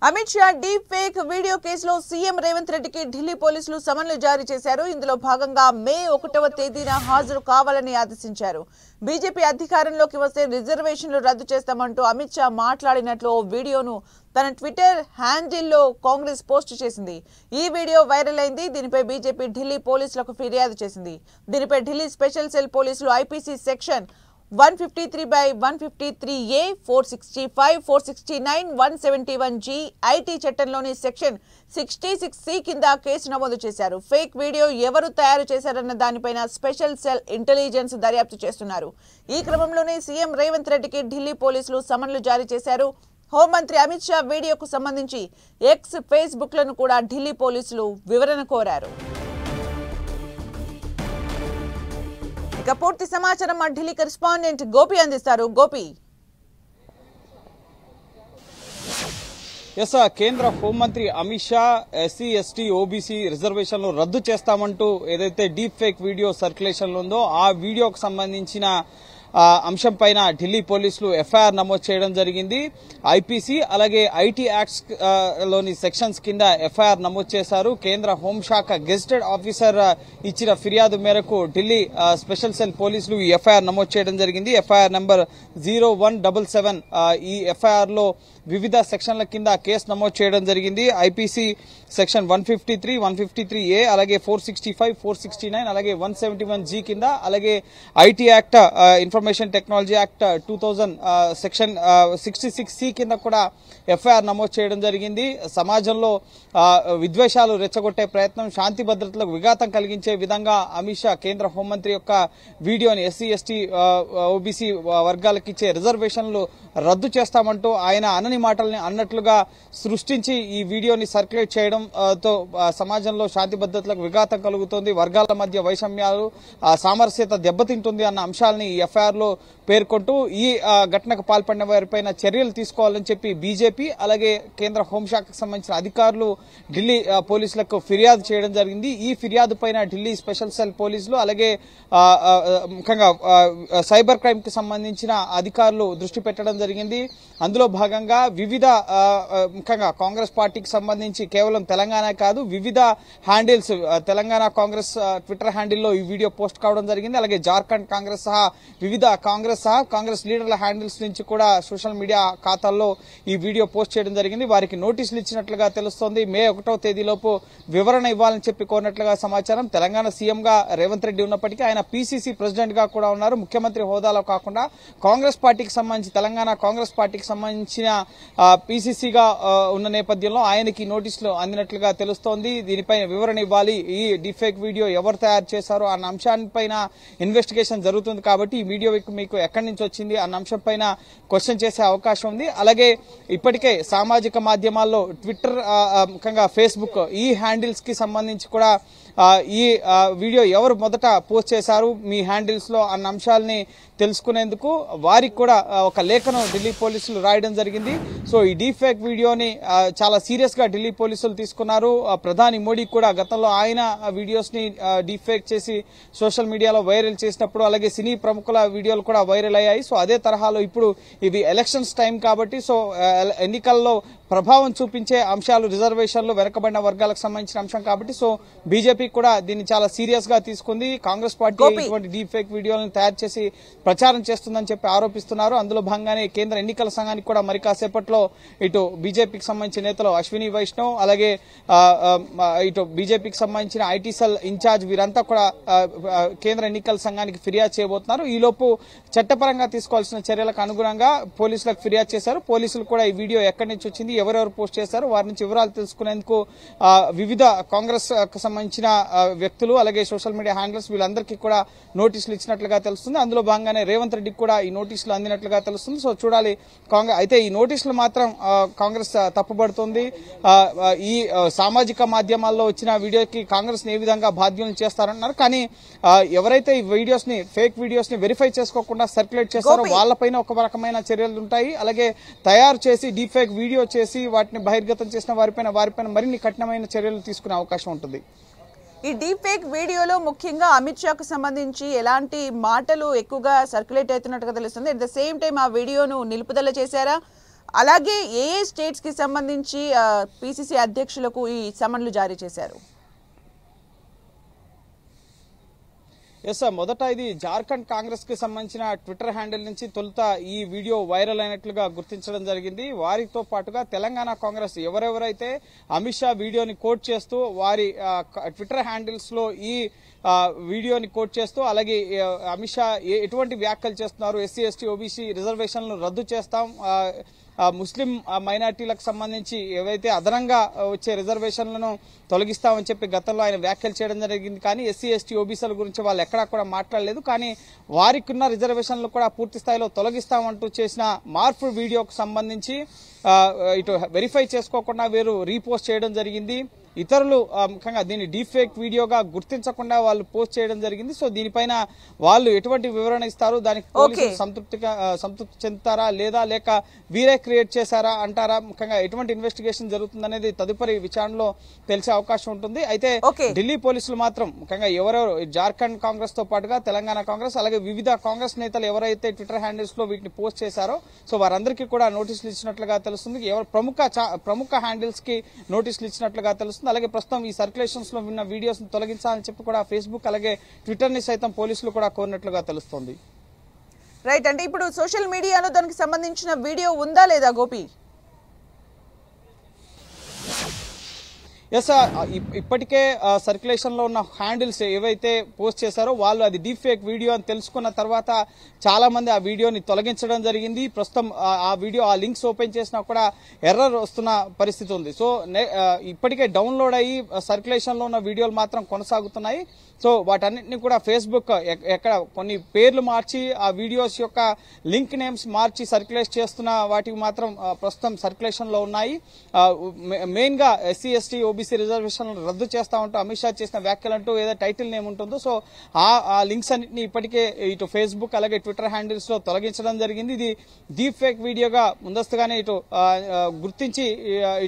Amit Shah deep fake video కేసులో CM Revanth రెడ్డికి ఢిల్లీ పోలీసులు సమన్లు జారీ చేశారు. ఇందులో భాగంగా మే 1వ తేదీన హాజరు కావాలని ఆదేశించారు. బీజేపీ అధికారంలోకి వస్తే రిజర్వేషన్లు రద్దు చేస్తామంటూ అమిత్ షా మాట్లాడినట్లు ఓ వీడియోను తన ట్విట్టర్ హ్యాండిల్లో కాంగ్రెస్ పోస్ట్ చేసింది. ఈ వీడియో వైరల్ అయింది. దీనిపై బీజేపీ ఢిల్లీ పోలీసులకు ఫిర్యాదు చేసింది. దీనిపై ఢిల్లీ స్పెషల్ సెల్ పోలీసులు IPC section 153/153A, 465, 469, 171G, IT చట్టంలోని సెక్షన్ 66C కింద కేసు నమోదు చేశారు. ఫేక్ వీడియో ఎవరు తయారు చేశారన్న దానిపైన స్పెషల్ సెల్ ఇంటెలిజెన్స్ దర్యాప్తు చేస్తున్నారు. ఈ క్రమంలోనే సీఎం రేవంత్ రెడ్డికి ఢిల్లీ పోలీసులు సమన్లు జారీ చేశారు. హోంమంత్రి అమిత్ షా వీడియోకు సంబంధించి ఎక్స్, ఫేస్బుక్లను కూడా ఢిల్లీ పోలీసులు వివరణ కోరారు. ఇక పూర్తి సమాచారం మా ఢిల్లీ కరెస్పాండెంట్ గోపి అందిస్తారు. గోపి, కేంద్ర హోంమంత్రి Amit Shah SC, ST, OBC రిజర్వేషన్లు రద్దు చేస్తామంటూ ఏదైతే డీప్ ఫేక్ వీడియో సర్క్యులేషన్ ఉందో ఆ వీడియోకు సంబంధించిన అంశం పైన ఢిల్లీ పోలీసులు ఎఫ్ఐఆర్ నమోదు చేయడం జరిగింది. ఐపీసీ అలాగే ఐటీ యాక్ట్స్ లోని సెక్షన్స్ కింద ఎఫ్ఐఆర్ నమోదు చేశారు. కేంద్ర హోంశాఖ గెజిటెడ్ ఆఫీసర్ ఇచ్చిన ఫిర్యాదు మేరకు ఢిల్లీ స్పెషల్ సెల్ పోలీసులు ఈ ఎఫ్ఐఆర్ నమోదు చేయడం జరిగింది. FIR number 0177. ఈ ఎఫ్ఐఆర్ లో వివిధ సెక్షన్ల కింద కేసు నమోదు చేయడం జరిగింది. ఐపీసీ సెక్షన్ 153, 153A, అలాగే 465, 469, అలాగే 171G కింద, అలాగే IT act information technology act 2000 section 66C కింద కూడా ఎఫ్ఐఆర్ నమోదు చేయడం జరిగింది. సమాజంలో విద్వేషాలు రెచ్చగొట్టే ప్రయత్నం, శాంతి భద్రతలకు విఘాతం కలిగించే విధంగా అమిత్ షా కేంద్ర హోంమంత్రి యొక్క వీడియోని ఎస్సీ, ఎస్టీ, ఓబీసీ వర్గాలకు ఇచ్చే రిజర్వేషన్లు రద్దు చేస్తామంటూ ఆయన అనని మాటల్ని అన్నట్లుగా సృష్టించి ఈ వీడియోని సర్క్యులేట్ చేయడంతో సమాజంలో శాంతి భద్రతలకు విఘాతం కలుగుతుంది, వర్గాల మధ్య వైషమ్యాలు, సామరస్యత దెబ్బతింటుంది అన్న అంశాలని ఈ ఎఫ్ఐఆర్ లో పేర్కొంటూ ఈ ఘటనకు పాల్పడిన వారిపైన చర్యలు తీసుకోవాలని చెప్పి బీజేపీ అలాగే కేంద్ర హోంశాఖకు సంబంధించిన అధికారులు ఢిల్లీ పోలీసులకు ఫిర్యాదు చేయడం జరిగింది. ఈ ఫిర్యాదు పైన ఢిల్లీ స్పెషల్ సెల్ పోలీసులు అలాగే ముఖ్యంగా సైబర్ క్రైమ్ కి సంబంధించిన అధికారులు దృష్టి పెట్టడం జరిగింది. అందులో భాగంగా వివిధ ముఖ్యంగా కాంగ్రెస్ పార్టీకి సంబంధించి కేవలం తెలంగాణ కాదు వివిధ హ్యాండిల్స్, తెలంగాణ కాంగ్రెస్ ట్విట్టర్ హ్యాండిల్లో ఈ వీడియో పోస్ట్ కావడం జరిగింది. అలాగే జార్ఖండ్ కాంగ్రెస్ సహా వివిధ కాంగ్రెస్ లీడర్ల హ్యాండిల్స్ నుంచి కూడా సోషల్ మీడియా ఖాతాల్లో ఈ వీడియో పోస్ట్ చేయడం జరిగింది. వారికి నోటీసులు ఇచ్చినట్లుగా తెలుస్తోంది. మే 1వ తేదీలోపు వివరణ ఇవ్వాలని చెప్పి కోరినట్లుగా సమాచారం. తెలంగాణ సీఎం గా రేవంత్ రెడ్డి ఉన్నప్పటికీ ఆయన పీసీసీ ప్రెసిడెంట్ గా కూడా ఉన్నారు. ముఖ్యమంత్రి హోదాలో కాకుండా కాంగ్రెస్ పార్టీకి సంబంధించి తెలంగాణ కాంగ్రెస్ పార్టీకి సంబంధించిన పీసీసీగా ఉన్న నేపథ్యంలో ఆయనకి నోటీసులు అందినట్లుగా తెలుస్తోంది. దీనిపై వివరణ ఇవ్వాలి, ఈ డీఫేక్ వీడియో ఎవరు తయారు చేశారో అన్న అంశాలపైన ఇన్వెస్టిగేషన్ జరుగుతుంది కాబట్టి ఈ వీడియో మీకు ఎక్కడి నుంచి వచ్చింది అన్న అంశం పైన క్వశ్చన్ చేసే అవకాశం ఉంది. అలాగే ఇప్పటికే సామాజిక మాధ్యమాల్లో ట్విట్టర్, ముఖ్యంగా ఫేస్బుక్, ఈ హ్యాండిల్స్ కి సంబంధించి కూడా ఈ వీడియో ఎవరు మొదట పోస్ట్ చేశారు మీ హ్యాండిల్స్ లో అన్న అంశాలని తెలుసుకునేందుకు వారికి కూడా ఒక లేఖను ఢిల్లీ పోలీసులు రాయడం జరిగింది. సో ఈ డీప్ ఫేక్ వీడియోని చాలా సీరియస్ గా ఢిల్లీ పోలీసులు తీసుకున్నారు. ప్రధాని మోడీ కూడా గతంలో ఆయన వీడియోస్ ని డీప్ ఫేక్ చేసి సోషల్ మీడియాలో వైరల్ చేసినప్పుడు అలాగే సినీ ప్రముఖుల వీడియోలు కూడా వైరల్ అయ్యాయి. సో అదే తరహాలో ఇప్పుడు ఇవి ఎలక్షన్స్ టైం కాబట్టి సో ఎన్నికల్లో ప్రభావం చూపించే అంశాలు, రిజర్వేషన్లు, వెనకబడిన వర్గాలకు సంబంధించిన అంశం కాబట్టి సో బీజేపీ కూడా దీన్ని చాలా సీరియస్ గా తీసుకుంది. కాంగ్రెస్ పార్టీ ఇటువంటి డీప్ ఫేక్ వీడియోలను తయారు చేసి ప్రచారం చేస్తుందని చెప్పి ఆరోపిస్తున్నారు. అందులో భాగంగానే కేంద్ర ఎన్నికల సంఘానికి కూడా మరి కాసేపట్లో ఇటు బీజేపీకి సంబంధించిన నేతలు అశ్విని వైష్ణవ్ అలాగే ఇటు బీజేపీకి సంబంధించిన ఐటీ సెల్ ఇన్ఛార్జ్ వీరంతా కూడా కేంద్ర ఎన్నికల సంఘానికి ఫిర్యాదు చేయబోతున్నారు. ఈలోపు చట్టపరంగా తీసుకోవాల్సిన చర్యలకు అనుగుణంగా పోలీసులకు ఫిర్యాదు చేశారు. పోలీసులు కూడా ఈ వీడియో ఎక్కడి నుంచి వచ్చింది, ఎవరెవరు పోస్ట్ చేశారు, వారి నుంచి వివరాలు తెలుసుకునేందుకు వివిధ కాంగ్రెస్ కు సంబంధించిన వ్యక్తులు అలాగే సోషల్ మీడియా హ్యాండిల్స్ వీళ్ళందరికీ కూడా నోటీసులు ఇచ్చినట్లుగా తెలుస్తుంది. అందులో భాగంగానే రేవంత్ రెడ్డికి కూడా ఈ నోటీసులు అందినట్లుగా తెలుస్తుంది. సో చూడాలి. అయితే ఈ నోటీసులు మాత్రం కాంగ్రెస్ తప్పుపడుతుంది. ఈ సామాజిక మాధ్యమాల్లో వచ్చిన వీడియోకి కాంగ్రెస్ ఏ విధంగా బాధ్యులను చేస్తారన్నారు. కానీ ఎవరైతే ఈ వీడియోస్ ని, ఫేక్ వీడియోస్ ని వెరిఫై చేసుకోకుండా సర్క్యులేట్ చేస్తారో వాళ్ళపైన ఒక రకమైన చర్యలు ఉంటాయి. అలాగే తయారు చేసి డీప్ ఫేక్ వీడియో చేసి వాటిని బహిర్గతం చేసిన వారిపైన మరిన్ని కఠినమైన చర్యలు తీసుకునే అవకాశం ఉంటుంది. ఈ డీప్ ఫేక్ వీడియోలో ముఖ్యంగా అమిత్ షాకు సంబంధించి ఎలాంటి మాటలు ఎక్కువగా సర్క్యులేట్ అవుతున్నట్టుగా తెలుస్తుంది. అట్ ద సేమ్ టైం ఆ వీడియోను నిలుపుదల చేశారా? అలాగే ఏ స్టేట్స్ కి సంబంధించి పిసిసి అధ్యక్షులకు ఈ సమన్లు జారీ చేశారు? ఎస్ సార్, మొదట ఇది జార్ఖండ్ కాంగ్రెస్ కి సంబంధించిన ట్విట్టర్ హ్యాండిల్ నుంచి తొలుత ఈ వీడియో వైరల్ అయినట్లుగా గుర్తించడం జరిగింది. వారితో పాటుగా తెలంగాణ కాంగ్రెస్ ఎవరెవరైతే అమిత్ షా వీడియోని కోట్ చేస్తూ వారి ట్విట్టర్ హ్యాండిల్స్ లో ఈ వీడియోని కోట్ చేస్తూ అలాగే అమిత్ షా ఎటువంటి వ్యాఖ్యలు చేస్తున్నారు, ఎస్సీ ఎస్టీ ఓబీసీ రిజర్వేషన్లను రద్దు చేస్తాం, ముస్లిం మైనార్టీలకు సంబంధించి ఏవైతే అదనంగా వచ్చే రిజర్వేషన్లను తొలగిస్తామని చెప్పి గతంలో ఆయన వ్యాఖ్యలు చేయడం జరిగింది. కానీ ఎస్సీ ఎస్టీ ఓబీసీల గురించి వాళ్ళు ఎక్కడా కూడా మాట్లాడలేదు. కానీ వారికి ఉన్న రిజర్వేషన్లు కూడా పూర్తి స్థాయిలో తొలగిస్తామంటూ చేసిన మార్పు వీడియోకు సంబంధించి ఇటు వెరిఫై చేసుకోకుండా వీరు రీపోస్ట్ చేయడం జరిగింది. ఇతరులు ముఖ్యంగా దీన్ని డీప్ ఫేక్ వీడియోగా గుర్తించకుండా వాళ్ళు పోస్ట్ చేయడం జరిగింది. సో దీనిపైన వాళ్ళు ఎటువంటి వివరణ ఇస్తారు, దానికి పోలీసులు సంతృప్తి చెందుతారా లేదా, లేక వీరే క్రియేట్ చేశారా అంటారా, ముఖ్యంగా ఎటువంటి ఇన్వెస్టిగేషన్ జరుగుతుందనేది తదుపరి విచారణలో తెలిసే అవకాశం ఉంటుంది. అయితే ఢిల్లీ పోలీసులు మాత్రం ముఖ్యంగా ఎవరెవరు జార్ఖండ్ కాంగ్రెస్ తో పాటుగా తెలంగాణ కాంగ్రెస్ అలాగే వివిధ కాంగ్రెస్ నేతలు ఎవరైతే ట్విట్టర్ హ్యాండిల్స్ లో వీటిని పోస్ట్ చేశారో సో వారందరికీ కూడా నోటీసులు ఇచ్చినట్లుగా తెలుస్తుంది. ఎవరు ప్రముఖ హ్యాండిల్స్ కి నోటీసులు ఇచ్చినట్లుగా తెలుస్తుంది. అలాగే ప్రస్తుతం ఈ సర్క్యులేషన్స్ లో ఉన్న వీడియోస్ తొలగించాలని చెప్పి కూడా ఫేస్బుక్ అలాగే ట్విట్టర్ ని సైతం పోలీసులు కూడా కోరినట్లుగా తెలుస్తోంది. రైట్, అంటే ఇప్పుడు సోషల్ మీడియాలో దానికి సంబంధించిన వీడియో ఉందా లేదా గోపి? ఎస్, ఇప్పటికే సర్క్యులేషన్ లో ఉన్న హ్యాండిల్స్ ఏవైతే పోస్ట్ చేశారో వాళ్ళు అది డీప్ ఫేక్ వీడియో అని తెలుసుకున్న తర్వాత చాలా మంది ఆ వీడియోని తొలగించడం జరిగింది. ప్రస్తుతం ఆ వీడియో ఆ లింక్స్ ఓపెన్ చేసినా కూడా ఎర్రర్ వస్తున్న పరిస్థితి ఉంది. సో ఇప్పటికే డౌన్లోడ్ అయ్యి సర్క్యులేషన్ లో ఉన్న వీడియోలు మాత్రం కొనసాగుతున్నాయి. సో వాటన్నిటిని కూడా ఫేస్బుక్ ఎక్కడ కొన్ని పేర్లు మార్చి ఆ వీడియోస్ యొక్క లింక్ నేమ్స్ మార్చి సర్క్యులేట్ చేస్తున్న వాటికి మాత్రం ప్రస్తుతం సర్క్యులేషన్ లో ఉన్నాయి. మెయిన్ గా ఎస్సీ ఎస్టీ ఓబీసీ రిజర్వేషన్ రద్దు చేస్తా ఉంటూ అమిత్ షా చేసిన వ్యాఖ్యలంటూ ఏదో టైటిల్ నేమ్ ఉంటుందో సో ఆ లింక్స్ అన్నింటినీ ఇప్పటికే ఇటు ఫేస్బుక్ అలాగే ట్విట్టర్ హ్యాండిల్స్ లో తొలగించడం జరిగింది. ఇది డీప్ ఫేక్ వీడియోగా ముందస్తుగానే ఇటు గుర్తించి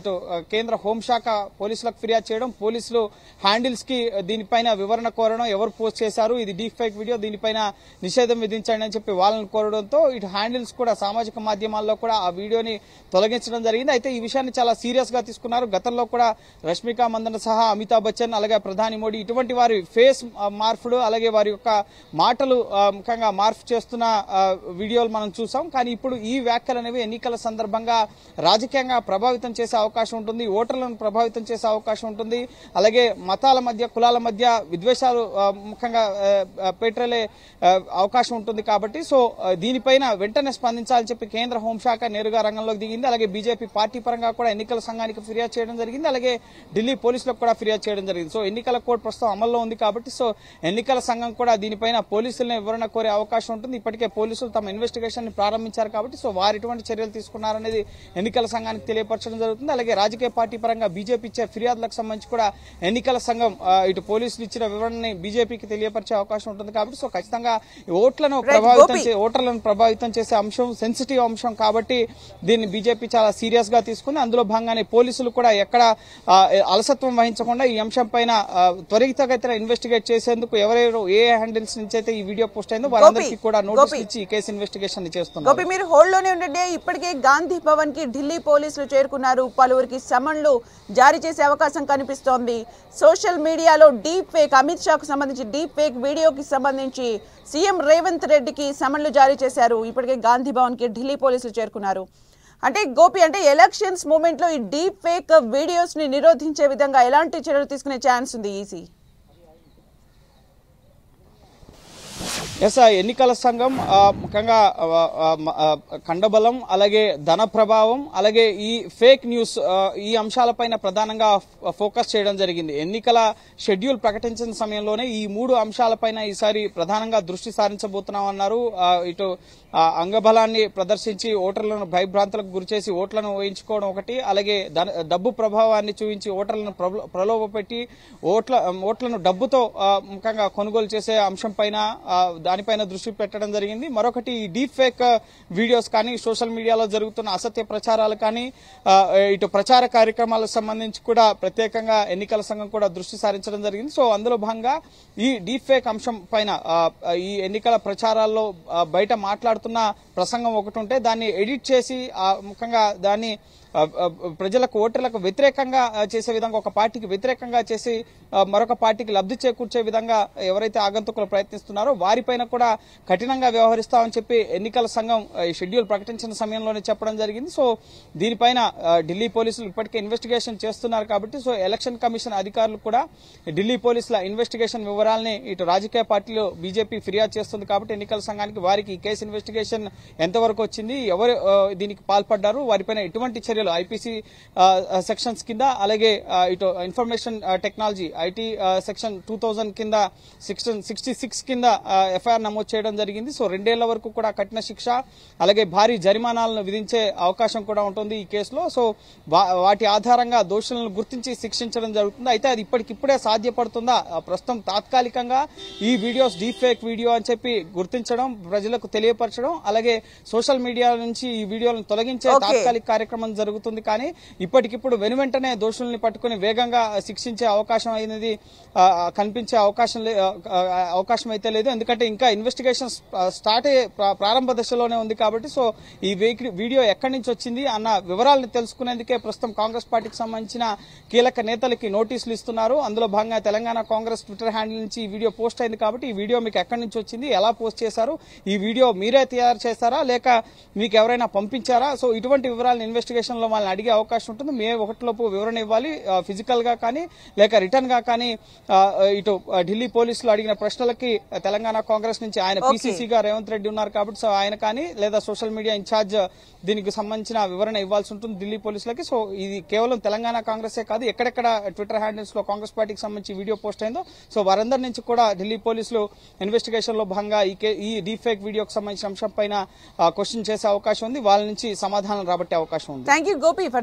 ఇటు కేంద్ర హోంశాఖ పోలీసులకు ఫిర్యాదు చేయడం, పోలీసులు హ్యాండిల్స్ కి దీనిపైన వివరణ కోరడం, ఎవరు పోస్ట్ చేశారు, ఇది డీప్ ఫేక్ వీడియో, దీనిపైన నిషేధం విధించండి అని చెప్పి వాళ్ళని కోరడంతో ఇటు హ్యాండిల్స్ కూడా సామాజిక మాధ్యమాల్లో కూడా ఆ వీడియోని తొలగించడం జరిగింది. అయితే ఈ విషయాన్ని చాలా సీరియస్ గా తీసుకున్నారు. గతంలో కూడా రష్మిక మందన సహా అమితాబ్ బచ్చన్ అలాగే ప్రధాని మోడీ ఇటువంటి వారి ఫేస్ మార్పులు అలాగే వారి యొక్క మాటలు ముఖ్యంగా మార్పు చేస్తున్న వీడియోలు మనం చూసాం. కానీ ఇప్పుడు ఈ వ్యాఖ్యలు అనేవి ఎన్నికల సందర్భంగా రాజకీయంగా ప్రభావితం చేసే అవకాశం ఉంటుంది, ఓటర్లను ప్రభావితం చేసే అవకాశం ఉంటుంది, అలాగే మతాల మధ్య కులాల మధ్య విద్వేషాలు ముఖ్యంగా పెట్రోలే అవకాశం ఉంటుంది. కాబట్టి సో దీనిపైన వెంటనే స్పందించాలని చెప్పి కేంద్ర హోంశాఖ నేరుగా రంగంలోకి దిగింది. అలాగే బీజేపీ పార్టీ పరంగా కూడా ఎన్నికల సంఘానికి ఫిర్యాదు చేయడం జరిగింది, అలాగే ఢిల్లీ పోలీసులకు కూడా ఫిర్యాదు చేయడం జరిగింది. సో ఎన్నికల కోడ్ ప్రస్తుతం అమల్లో ఉంది కాబట్టి సో ఎన్నికల సంఘం కూడా దీనిపైన పోలీసులను వివరణ కోరే అవకాశం ఉంటుంది. ఇప్పటికే పోలీసులు తమ ఇన్వెస్టిగేషన్ ని ప్రారంభించారు కాబట్టి సో వారు ఎటువంటి చర్యలు తీసుకున్నారనేది ఎన్నికల సంఘానికి తెలియపరచడం జరుగుతుంది. అలాగే రాజకీయ పార్టీ పరంగా బీజేపీ ఇచ్చే ఫిర్యాదులకు సంబంధించి కూడా ఎన్నికల సంఘం ఇటు పోలీసులు ఇచ్చిన వివరణని బీజేపీకి తెలియపరిచే అవకాశం ఉంటుంది. కాబట్టి సో ఖచ్చితంగా ఓటర్లను ప్రభావితం చేసే అంశం సెన్సిటివ్ అంశం కాబట్టి దీన్ని బీజేపీ చాలా సీరియస్ గా తీసుకుని అందులో భాగంగానే పోలీసులు కూడా ఎక్కడ అలసత్వం వహించకుండా ఈ అంశం పైన త్వరితగతిన ఇన్వెస్టిగేట్ చేసేందుకు ఎవరెవరు ఏ హ్యాండిల్స్ నుంచి అయితే ఈ వీడియో పోస్ట్ అయిందో వారందరికీ కూడా నోటీస్ ఇచ్చి ఈ కేసు ఇన్వెస్టిగేషన్ చేస్తున్నారు. మీరు హోల్డ్ లోనే ఉండండి. ఇప్పటికే గాంధీ భవన్ కి ఢిల్లీ పోలీసులు చేరుకున్నారు. పలువురికి సమన్లు జారీ చేసే అవకాశం కనిపిస్తోంది. సోషల్ మీడియాలో డీప్ ఫేక్ అమిత్ షాకు సంబంధించి డీప్ ఫేక్ వీడియోకి సంబంధించి సీఎం రేవంత్ రెడ్డికి సమన్లు జారీ చేశారు. ఇప్పటికే గాంధీ భవన్ కి ఢిల్లీ పోలీసులు చేరుకున్నారు. అంటే గోపి, అంటే ఎలక్షన్స్ మూమెంట్ లో ఈ డీప్ ఫేక్ వీడియోస్ ని నిరోధించే విధంగా ఎలాంటి చర్యలు తీసుకునే ఛాన్స్ ఉంది ఈసీ? ఎస్, ఎన్నికల సంఘం ముఖ్యంగా కండబలం అలాగే ధన ప్రభావం అలాగే ఈ ఫేక్ న్యూస్ ఈ అంశాలపైన ప్రధానంగా ఫోకస్ చేయడం జరిగింది. ఎన్నికల షెడ్యూల్ ప్రకటించిన సమయంలోనే ఈ మూడు అంశాలపైన ఈసారి ప్రధానంగా దృష్టి సారించబోతున్నామన్నారు. ఇటు అంగబలాన్ని ప్రదర్శించి ఓటర్లను భయభ్రాంతులకు గురిచేసి ఓట్లను వేయించుకోవడం ఒకటి, అలాగే డబ్బు ప్రభావాన్ని చూపించి ఓటర్లను ప్రలోభపెట్టి ఓట్లను డబ్బుతో ముఖ్యంగా కొనుగోలు చేసే అంశం పైన దానిపైన దృష్టి పెట్టడం జరిగింది. మరొకటి డీప్ ఫేక్ వీడియోస్ కానీ సోషల్ మీడియాలో జరుగుతున్న అసత్య ప్రచారాలు కానీ ఇటు ప్రచార కార్యక్రమాలకు సంబంధించి కూడా ప్రత్యేకంగా ఎన్నికల సంఘం కూడా దృష్టి సారించడం జరిగింది. సో అందులో భాగంగా ఈ డీప్ ఫేక్ అంశం పైన ఈ ఎన్నికల ప్రచారాల్లో బయట మాట్లాడుతూ మాట్లాడుతున్న ప్రసంగం ఒకటి ఉంటే దాన్ని ఎడిట్ చేసి ముఖ్యంగా దాన్ని ప్రజలకు ఓటర్లకు వ్యతిరేకంగా చేసే విధంగా ఒక పార్టీకి వ్యతిరేకంగా చేసి మరొక పార్టీకి లబ్ధి చేకూర్చే విధంగా ఎవరైతే ఆగంతుకులు ప్రయత్నిస్తున్నారో వారిపైన కూడా కఠినంగా వ్యవహరిస్తామని చెప్పి ఎన్నికల సంఘం షెడ్యూల్ ప్రకటించిన సమయంలోనే చెప్పడం జరిగింది. సో దీనిపైన ఢిల్లీ పోలీసులు ఇప్పటికే ఇన్వెస్టిగేషన్ చేస్తున్నారు కాబట్టి సో ఎలక్షన్ కమిషన్ అధికారులు కూడా ఢిల్లీ పోలీసుల ఇన్వెస్టిగేషన్ వివరాలని ఇటు రాజకీయ పార్టీలు బీజేపీ ఫిర్యాదు చేస్తుంది కాబట్టి ఎన్నికల సంఘానికి వారికి ఈ కేసు ఇన్వెస్టిగేషన్ ఎంతవరకు వచ్చింది, ఎవరు దీనికి పాల్పడ్డారు, వారిపైన ఎటువంటి చర్యలు ఐపీసీ సెక్షన్స్ కింద అలాగే ఇటు ఇన్ఫర్మేషన్ టెక్నాలజీ ఐటీ సెక్షన్ 2000 కింద సెక్షన్ 66 కింద ఎఫ్ఐఆర్ నమోదు చేయడం జరిగింది. సో 2 ఏళ్ల వరకు కూడా కఠిన శిక్ష అలాగే భారీ జరిమానాలను విధించే అవకాశం కూడా ఉంటుంది ఈ కేసులో. సో వాటి ఆధారంగా దోషులను గుర్తించి శిక్షించడం జరుగుతుంది. అయితే అది ఇప్పటికిప్పుడే సాధ్యపడుతుందా? ప్రస్తుతం తాత్కాలికంగా ఈ వీడియోస్ డీప్ ఫేక్ వీడియో అని చెప్పి గుర్తించడం, ప్రజలకు తెలియపరచడం, అలాగే సోషల్ మీడియా నుంచి ఈ వీడియోలను తొలగించే తాత్కాలిక కార్యక్రమం జరుగుతుంది. కానీ ఇప్పటికిప్పుడు వెనువెంటనే దోషుల్ని పట్టుకుని వేగంగా శిక్షించే అవకాశం అనేది కనిపించే అవకాశం అయితే లేదు. ఎందుకంటే ఇంకా ఇన్వెస్టిగేషన్ ప్రారంభ దశలోనే ఉంది కాబట్టి సో ఈ వీడియో ఎక్కడి నుంచి వచ్చింది అన్న వివరాలను తెలుసుకునేందుకే ప్రస్తుతం కాంగ్రెస్ పార్టీకి సంబంధించిన కీలక నేతలకి నోటీసులు ఇస్తున్నారు. అందులో భాగంగా తెలంగాణ కాంగ్రెస్ ట్విట్టర్ హ్యాండిల్ నుంచి ఈ వీడియో పోస్ట్ అయింది కాబట్టి ఈ వీడియో మీకు ఎక్కడి నుంచి వచ్చింది, ఎలా పోస్ట్ చేశారు, ఈ వీడియో మీరే తయారు చేశారా లేక మీకు ఎవరైనా పంపించారా? సో ఇటువంటి వివరాలను ఇన్వెస్టిగేషన్ లో వాళ్ళని అడిగే అవకాశం ఉంటుంది. మే 1 లోపు వివరణ ఇవ్వాలి, ఫిజికల్ గా కానీ లేక రిటర్న్ గా కానీ. ఇటు ఢిల్లీ పోలీసులు అడిగిన ప్రశ్నలకి తెలంగాణ కాంగ్రెస్ నుంచి ఆయన పీసీసీగా రేవంత్ రెడ్డి ఉన్నారు కాబట్టి సో ఆయన కానీ లేదా సోషల్ మీడియా ఇన్ఛార్జ్ దీనికి సంబంధించిన వివరణ ఇవ్వాల్సి ఉంటుంది ఢిల్లీ పోలీసులకి. సో ఇది కేవలం తెలంగాణ కాంగ్రెసే కాదు, ఎక్కడెక్కడ ట్విట్టర్ హ్యాండిల్స్ లో కాంగ్రెస్ పార్టీకి సంబంధించి వీడియో పోస్ట్ అయిందో సో వారందరి నుంచి కూడా ఢిల్లీ పోలీసులు ఇన్వెస్టిగేషన్ లో భాగంగా ఈ డీప్ ఫేక్ వీడియోకి సంబంధించిన అంశం పైన క్వశ్చన్ చేసే అవకాశం ఉంది, వాళ్ళ నుంచి సమాధానం రాబట్టే అవకాశం ఉంది. Thank you Gopi.